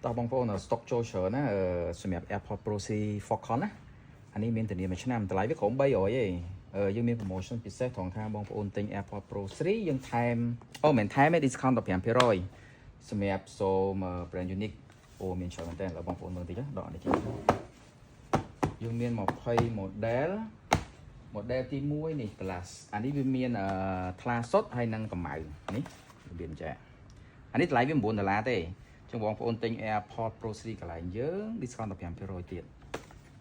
តោះបងប្អូន stock ចូលច្រើនណាសម្រាប់ AirPods Pro Series Focus ណាអានេះមានធានាមួយឆ្នាំតម្លៃវាក្រោម300ឯងយើងមាន promotion ពិសេសត្រង់ថាបងប្អូនទិញ AirPods Pro Series យើងថែមមិនថែមទេ discount 15%សម្រាប់សូម brand unique មានច្រើនមែនតើបងប្អូនមើលតិចដកនេះយើងមាន20 model ទី1នេះ glass អានេះវាមានថ្លាសុទ្ធហើយនិងកម្ៅនេះរបៀបចាអានេះតម្លៃវា$9ទេចឹងបងប្អូនទិញ AirPods Pro Series កន្លែងយើង discount 15%ទៀត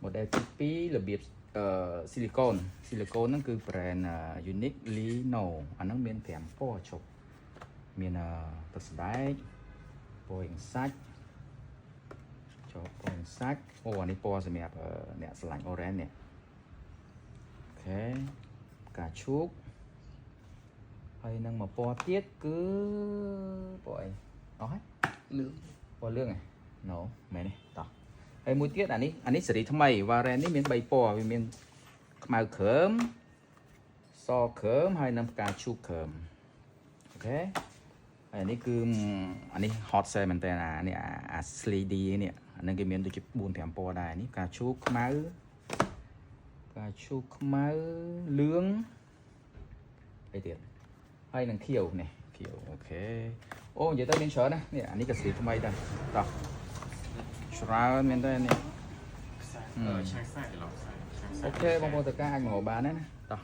model ទី2របៀបsilicone ហ្នឹងគឺ brand Unique Lino អាហ្នឹងមាន5ពណ៌ជប់មានទឹកសណ្ដែកពណ៌សាច់ចុះពណ៌សាច់អានេះពណ៌សម្រាប់អ្នកស្រឡាញ់ orange នេះអូខេផ្កាឈូកហើយនឹងមួយពណ៌ទៀតគឺពណ៌អីអស់ហើយលឿងពណ៌លឿងហ៎ No មែនទេតោះហើយមួយទៀតអានេះសេរីថ្មី variant នេះមាន3ពណ៌វាមានខ្មៅគ្រើមសគ្រើមហើយនិងផ្កាឈូកគ្រើមអូខេហើយនេះគឺអានេះ hot sale មែនតើនេះអា LED នេះអានឹងគេមានដូចជា 4-5 ពណ៌ដែរនេះផ្កាឈូកខ្មៅលឿងអីទៀតហើយនឹងខៀវនេះខៀវអូខេនិយាយទៅមានច្រើនណានេះអានេះក៏សេរីថ្មីដែរតោះច្រើនមែនតើនេះឆាសាច់ឡោះឆាសាច់អូខេបងប្អូនតើការអាចមកបានណាតោះ